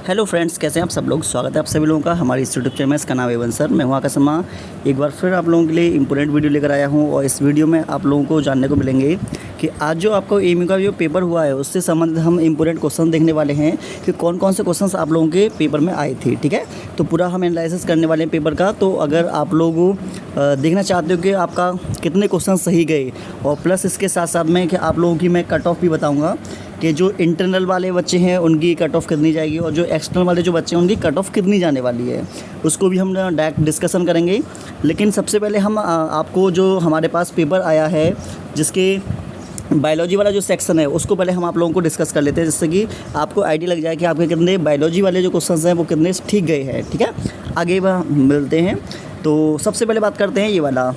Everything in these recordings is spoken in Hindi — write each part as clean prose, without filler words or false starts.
हेलो फ्रेंड्स, कैसे हैं आप सब लोग। स्वागत है आप सभी लोगों का हमारे इस यूट्यूब चैनल में। इसका नाम एवन सर। मैं हूं आकाश शर्मा। एक बार फिर आप लोगों के लिए इंपॉर्टेंट वीडियो लेकर आया हूं और इस वीडियो में आप लोगों को जानने को मिलेंगे कि आज जो आपको एमयू का जो पेपर हुआ है उससे संबंधित हम इंपॉर्टेंट क्वेश्चन देखने वाले हैं कि कौन कौन से क्वेश्चन आप लोगों के पेपर में आए थे। ठीक है, तो पूरा हम एनालिसिस करने वाले हैं पेपर का। तो अगर आप लोग देखना चाहते हो कि आपका कितने क्वेश्चन सही गए और प्लस इसके साथ साथ में कि आप लोगों की मैं कट ऑफ भी बताऊँगा कि जो इंटरनल वाले बच्चे हैं उनकी कट ऑफ कितनी जाएगी और जो एक्सटर्नल वाले जो बच्चे हैं उनकी कट ऑफ कितनी जाने वाली है, उसको भी हम डायरेक्ट डिस्कशन करेंगे। लेकिन सबसे पहले हम आपको जो हमारे पास पेपर आया है जिसके बायोलॉजी वाला जो सेक्शन है उसको पहले हम आप लोगों को डिस्कस कर लेते हैं, जिससे कि आपको आइडिया लग जाए कि आपके कितने बायोलॉजी वाले जो क्वेश्चन हैं वो कितने ठीक गए हैं। ठीक है, आगे मिलते हैं। तो सबसे पहले बात करते हैं ये वाला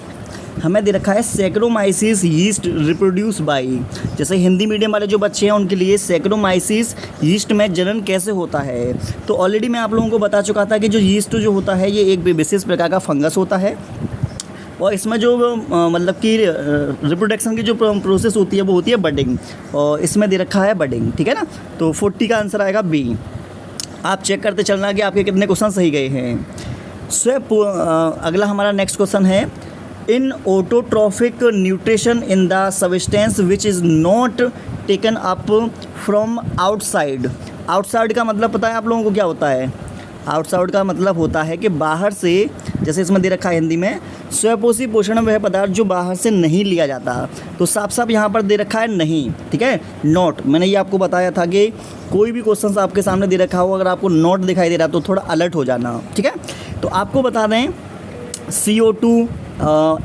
हमें दे रखा है सैकरोमाइसिस यीस्ट रिप्रोड्यूस बाई। जैसे हिंदी मीडियम वाले जो बच्चे हैं उनके लिए सैकरोमाइसिस यीस्ट में जनन कैसे होता है। तो ऑलरेडी मैं आप लोगों को बता चुका था कि जो यीस्ट जो होता है ये एक विशेष प्रकार का फंगस होता है और इसमें जो मतलब कि रिप्रोडक्शन की जो प्रोसेस होती है वो होती है बडिंग, और इसमें दे रखा है बडिंग। ठीक है ना, तो 40 का आंसर आएगा बी। आप चेक करते चलना कि आपके कितने क्वेश्चन सही गए हैं। अगला हमारा नेक्स्ट क्वेश्चन है in autotrophic nutrition in the substance which is not taken up from outside. Outside का मतलब पता है आप लोगों को क्या होता है? आउटसाइड का मतलब होता है कि बाहर से, जैसे इसमें दे रखा है हिंदी में स्वपोषी पोषण वह पदार्थ जो बाहर से नहीं लिया जाता। तो साफ साफ यहाँ पर दे रखा है नहीं। ठीक है, नॉट। मैंने ये आपको बताया था कि कोई भी क्वेश्चन आपके सामने दे रखा हो, अगर आपको नॉट दिखाई दे रहा तो थोड़ा अलर्ट हो जाना। ठीक है, तो आपको बता दें CO2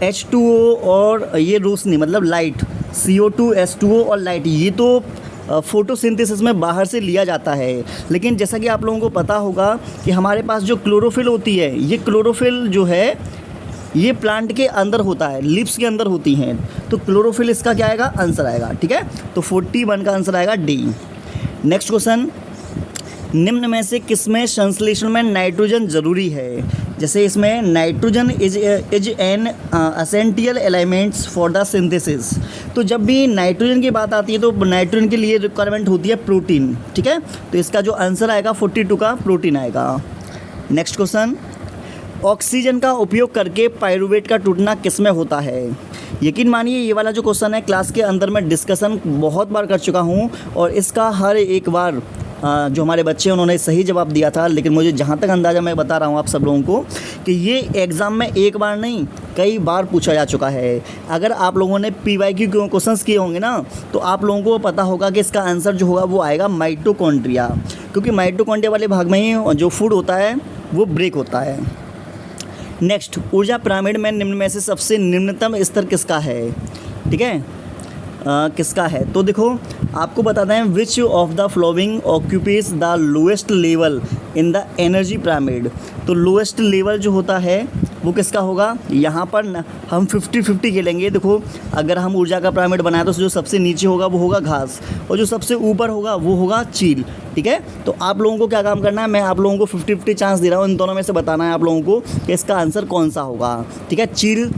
H2O और ये रोशनी मतलब लाइट, CO2 H2O और लाइट, ये तो फोटोसिंथेसिस में बाहर से लिया जाता है। लेकिन जैसा कि आप लोगों को पता होगा कि हमारे पास जो क्लोरोफिल होती है, ये क्लोरोफिल जो है ये प्लांट के अंदर होता है, लीव्स के अंदर होती हैं। तो क्लोरोफिल इसका क्या आएगा? आंसर आएगा। ठीक है, तो 41 का आंसर आएगा डी। नेक्स्ट क्वेश्चन, निम्न में से किसमें संश्लेषण में नाइट्रोजन जरूरी है? जैसे इसमें nitrogen is an essential elements for the synthesis. तो जब भी नाइट्रोजन की बात आती है तो नाइट्रोजन के लिए रिक्वायरमेंट होती है प्रोटीन। ठीक है, तो इसका जो आंसर आएगा 42 का प्रोटीन आएगा। नेक्स्ट क्वेश्चन, ऑक्सीजन का उपयोग करके पाइरूवेट का टूटना किसमें होता है? यकीन मानिए ये वाला जो क्वेश्चन है क्लास के अंदर मैं डिस्कशन बहुत बार कर चुका हूँ और इसका हर एक बार जो हमारे बच्चे हैं उन्होंने सही जवाब दिया था। लेकिन मुझे जहाँ तक अंदाज़ा मैं बता रहा हूँ आप सब लोगों को कि ये एग्ज़ाम में एक बार नहीं कई बार पूछा जा चुका है। अगर आप लोगों ने PYQ क्वेश्चंस किए होंगे ना तो आप लोगों को पता होगा कि इसका आंसर जो होगा वो आएगा माइटोकॉन्ड्रिया, क्योंकि माइटोकॉन्ड्रिया वाले भाग में ही जो फूड होता है वो ब्रेक होता है। नेक्स्ट, ऊर्जा पिरामिड में निम्न में से सबसे निम्नतम स्तर किसका है? ठीक है, किसका है? तो देखो आपको बता दें which of the following occupies the lowest level in the energy pyramid. तो लोएस्ट लेवल जो होता है वो किसका होगा? यहाँ पर हम 50-50 खेलेंगे। देखो अगर हम ऊर्जा का पिरामिड बनाए तो जो सबसे नीचे होगा वो होगा घास और जो सबसे ऊपर होगा वो होगा चील। ठीक है, तो आप लोगों को क्या काम करना है, मैं आप लोगों को 50-50 चांस दे रहा हूँ, इन दोनों में से बताना है आप लोगों को कि इसका आंसर कौन सा होगा। ठीक है, चील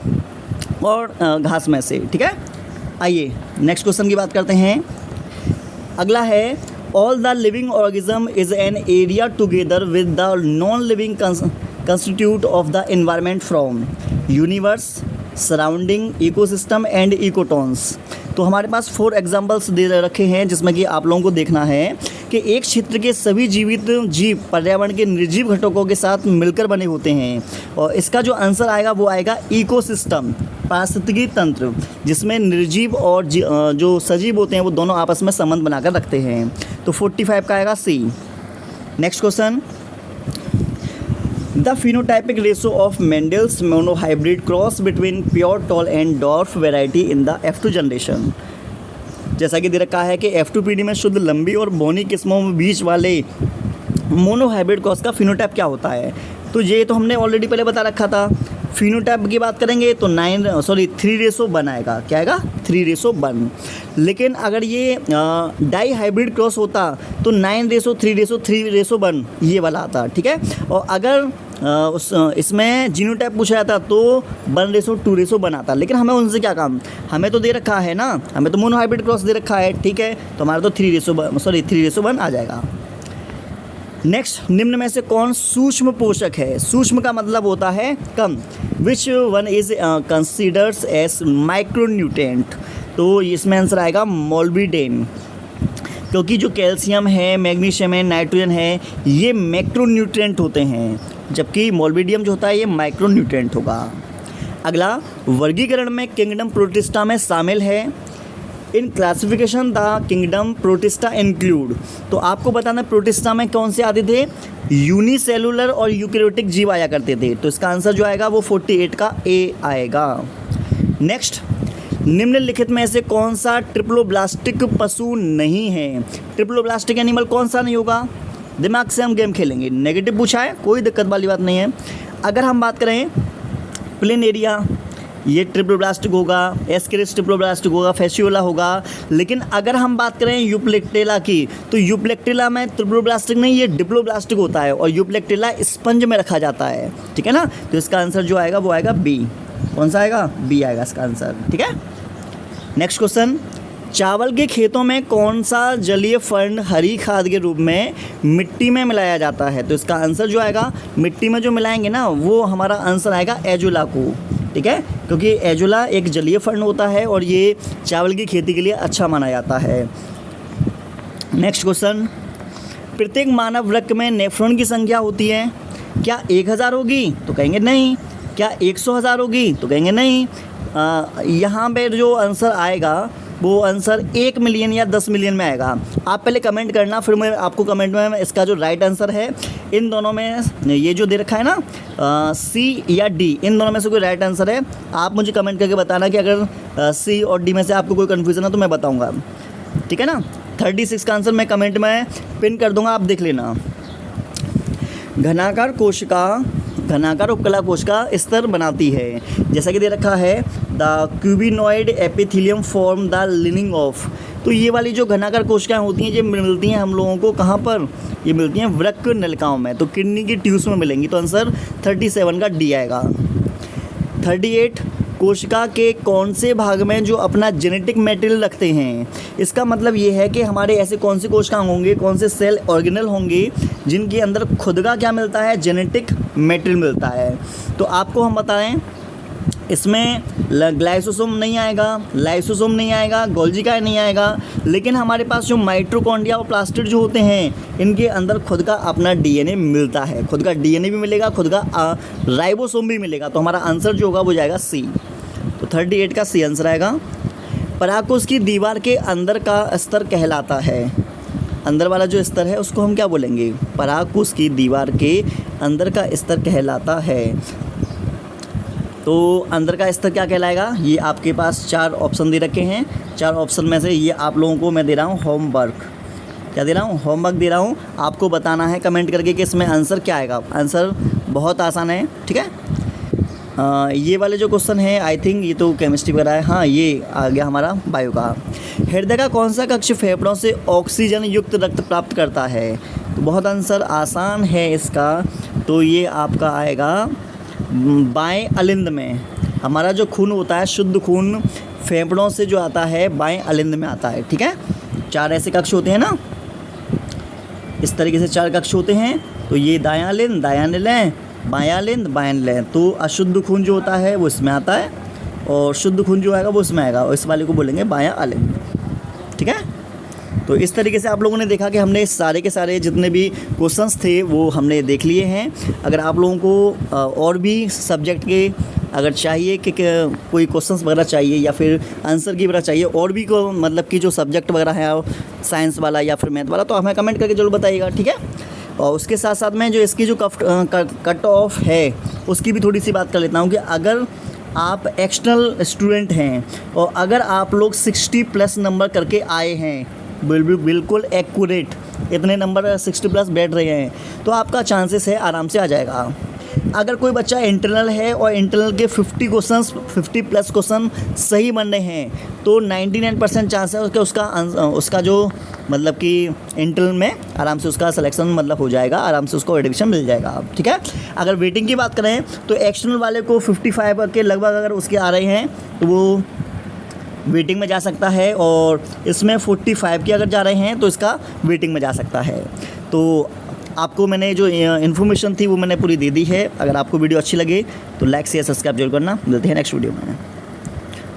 और घास में से। ठीक है, आइए नेक्स्ट क्वेश्चन की बात करते हैं। अगला है all the living organism is an area together with the non living constitute of the environment from universe, surrounding, ecosystem and ecotones. तो हमारे पास 4 एग्जाम्पल्स दे रखे हैं जिसमें कि आप लोगों को देखना है कि एक क्षेत्र के सभी जीवित जीव पर्यावरण के निर्जीव घटकों के साथ मिलकर बने होते हैं और इसका जो आंसर आएगा वो आएगा इकोसिस्टम, पारिस्थितिकी तंत्र, जिसमें निर्जीव और जो सजीव होते हैं वो दोनों आपस में संबंध बनाकर रखते हैं। तो 45 का आएगा C. Next question, the phenotypic ratio of Mendel's monohybrid cross between pure tall and dwarf variety in the F2 generation. जैसा कि दे रखा है कि F2 पीढ़ी में शुद्ध लंबी और बौनी किस्मों में बीच वाले मोनोहाइब्रिड क्रॉस का फिनोटाइप क्या होता है? तो ये तो हमने ऑलरेडी पहले बता रखा था। फिनोटाइप की बात करेंगे तो 3:1 आएगा। क्या आएगा? 3:1। लेकिन अगर ये डाई हाइब्रिड क्रॉस होता तो 9:3:3:1 ये वाला आता। ठीक है, और अगर इसमें जीनोटाइप पूछा जाता तो 1:2:1 आता। लेकिन हमें उनसे क्या काम, हमें तो दे रखा है ना, हमें तो मोनोहाइब्रिड क्रॉस दे रखा है। ठीक है, तो हमारा तो 3:1 आ जाएगा। नेक्स्ट, निम्न में से कौन सूक्ष्म पोषक है? सूक्ष्म का मतलब होता है कम। Which one is considers as micronutrient? तो इसमें आंसर आएगा मोल्बिडेन, क्योंकि जो कैल्शियम है, मैग्नीशियम है, नाइट्रोजन है, ये मैक्रोन्यूट्रेंट होते हैं, जबकि मोल्बिडियम जो होता है ये माइक्रोन्यूट्रेंट होगा। अगला, वर्गीकरण में किंगडम प्रोटिस्टा में शामिल है। In classification the kingdom protista include. तो आपको बताना प्रोटिस्टा में कौन से आते थे? यूनिसेलुलर और यूकैरियोटिक जीव आया करते थे। तो इसका आंसर जो आएगा वो 48 का ए आएगा। नेक्स्ट, निम्नलिखित में से कौन सा ट्रिप्लोब्लास्टिक पशु नहीं है? ट्रिप्लोब्लास्टिक एनिमल कौन सा नहीं होगा? दिमाग से हम गेम खेलेंगे। नेगेटिव पूछा है, कोई दिक्कत वाली बात नहीं है। अगर हम बात करें प्लेनेरिया, ये ट्रिप्लोब्लास्टिक होगा, एस्केरिस ट्रिप्लोब्लास्टिक होगा, फैसियोला होगा। लेकिन अगर हम बात करें यूप्लेक्टेला की, तो यूप्लेक्टेला में ट्रिप्लोब्लास्टिक नहीं, ये डिप्लोब्लास्टिक होता है, और यूप्लेक्टेला स्पंज में रखा जाता है। ठीक है ना? तो इसका आंसर जो आएगा वो आएगा बी। कौन सा आएगा? बी आएगा इसका आंसर। ठीक है। नेक्स्ट क्वेश्चन, चावल के खेतों में कौन सा जलीय फंड हरी खाद के रूप में मिट्टी में मिलाया जाता है? तो इसका आंसर जो आएगा, मिट्टी में जो मिलाएंगे ना, वो हमारा आंसर आएगा एजोला को। ठीक है, क्योंकि एजोला एक जलीय फंड होता है और ये चावल की खेती के लिए अच्छा माना जाता है। नेक्स्ट क्वेश्चन, प्रत्येक मानव वृक्क में नेफ्रॉन की संख्या होती है, क्या 1000 होगी? तो कहेंगे नहीं। क्या 100,000 होगी? तो कहेंगे नहीं। यहाँ पे जो आंसर आएगा वो आंसर 1 मिलियन या 10 मिलियन में आएगा। आप पहले कमेंट करना, फिर मैं आपको कमेंट में इसका जो राइट आंसर है, इन दोनों में ये जो दे रखा है ना, सी या डी, इन दोनों में से कोई राइट आंसर है। आप मुझे कमेंट करके बताना कि अगर सी और डी में से आपको कोई कन्फ्यूज़न है तो मैं बताऊँगा। ठीक है ना? 36 का आंसर मैं कमेंट में पिन कर दूँगा, आप देख लेना। घनाकार उपकला कोशिका स्तर बनाती है, जैसा कि दे रखा है the cuboidal epithelium form the lining of. तो ये वाली जो घनाकार कोशिकाएं होती हैं, ये मिलती हैं हम लोगों को कहाँ पर? ये मिलती हैं वृक्क नलिकाओं में, तो किडनी की ट्यूब्स में मिलेंगी। तो आंसर 37 का डी आएगा। 38, कोशिका के कौन से भाग में जो अपना जेनेटिक मटेरियल रखते हैं? इसका मतलब ये है कि हमारे ऐसे कौन सी कोशिका होंगे, कौन से सेल ऑर्गेनल होंगे जिनके अंदर खुद का क्या मिलता है? जेनेटिक मटेरियल मिलता है। तो आपको हम बताएं, इसमें ग्लाइसोसोम नहीं आएगा, लाइसोसोम नहीं आएगा, गोल्जी का नहीं आएगा, लेकिन हमारे पास जो माइटोकॉन्ड्रिया और प्लास्टिड जो होते हैं, इनके अंदर खुद का अपना डीएनए मिलता है। खुद का डीएनए भी मिलेगा, खुद का राइबोसोम भी मिलेगा। तो हमारा आंसर जो होगा वो जाएगा सी। तो 38 का सी आंसर आएगा। पराकोष की दीवार के अंदर का स्तर कहलाता है, अंदर वाला जो स्तर है उसको हम क्या बोलेंगे? पराकोष की दीवार के अंदर का स्तर कहलाता है। तो अंदर का स्तर क्या कहलाएगा? ये आपके पास 4 ऑप्शन दे रखे हैं। 4 ऑप्शन में से ये आप लोगों को मैं दे रहा हूँ होमवर्क। क्या दे रहा हूँ? होमवर्क दे रहा हूँ। आपको बताना है कमेंट करके कि इसमें आंसर क्या आएगा। आंसर बहुत आसान है। ठीक है। ये वाले जो क्वेश्चन है, आई थिंक ये तो केमिस्ट्री वगैरह है। हाँ, ये आ गया हमारा बायो का। हृदय का कौन सा कक्ष फेफड़ों से ऑक्सीजन युक्त रक्त प्राप्त करता है? तो बहुत आंसर आसान है इसका। तो ये आपका आएगा बाएं अलिंद में। हमारा जो खून होता है, शुद्ध खून फेफड़ों से जो आता है, बाएं अलिंद में आता है। ठीक है। 4 ऐसे कक्ष होते हैं ना, इस तरीके से 4 कक्ष होते हैं। तो ये दायां अलिंद, दायां निलय, बायां अलिंद, बायां निलय। तो अशुद्ध खून जो होता है वो इसमें आता है, और शुद्ध खून जो आएगा वो इसमें आएगा, और इस वाले को बोलेंगे बायां अलिंद। ठीक है। तो इस तरीके से आप लोगों ने देखा कि हमने सारे के सारे जितने भी क्वेश्चंस थे वो हमने देख लिए हैं। अगर आप लोगों को और भी सब्जेक्ट के अगर चाहिए कि कोई क्वेश्चंस वगैरह चाहिए या फिर आंसर की वगैरह चाहिए, और भी को मतलब कि जो सब्जेक्ट वगैरह है साइंस वाला या फिर मैथ वाला, तो हमें कमेंट करके जरूर बताइएगा। ठीक है। और उसके साथ साथ में जो इसकी जो कट ऑफ है उसकी भी थोड़ी सी बात कर लेता हूँ कि अगर आप एक्सटर्नल स्टूडेंट हैं और अगर आप लोग 60+ नंबर करके आए हैं, बिल्कुल एक्यूरेट, इतने नंबर 60+ बैठ रहे हैं, तो आपका चांसेस है आराम से आ जाएगा। अगर कोई बच्चा इंटरनल है और इंटरनल के 50+ क्वेश्चन सही बन रहे हैं, तो 99% चांस है कि उसका जो मतलब कि इंटरनल में आराम से उसका सिलेक्शन मतलब हो जाएगा, आराम से उसको एडमिशन मिल जाएगा। ठीक है। अगर वेटिंग की बात करें तो एक्सटर्नल वाले को 55 के लगभग अगर उसके आ रहे हैं तो वो वेटिंग में जा सकता है, और इसमें 45 के अगर जा रहे हैं तो इसका वेटिंग में जा सकता है। तो आपको मैंने जो इन्फॉर्मेशन थी वो मैंने पूरी दे दी है। अगर आपको वीडियो अच्छी लगे तो लाइक शेयर सब्सक्राइब जरूर करना। मिलते हैं नेक्स्ट वीडियो में।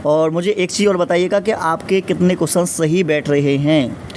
और मुझे एक चीज़ और बताइएगा कि आपके कितने क्वेश्चन सही बैठ रहे हैं, ठीक है।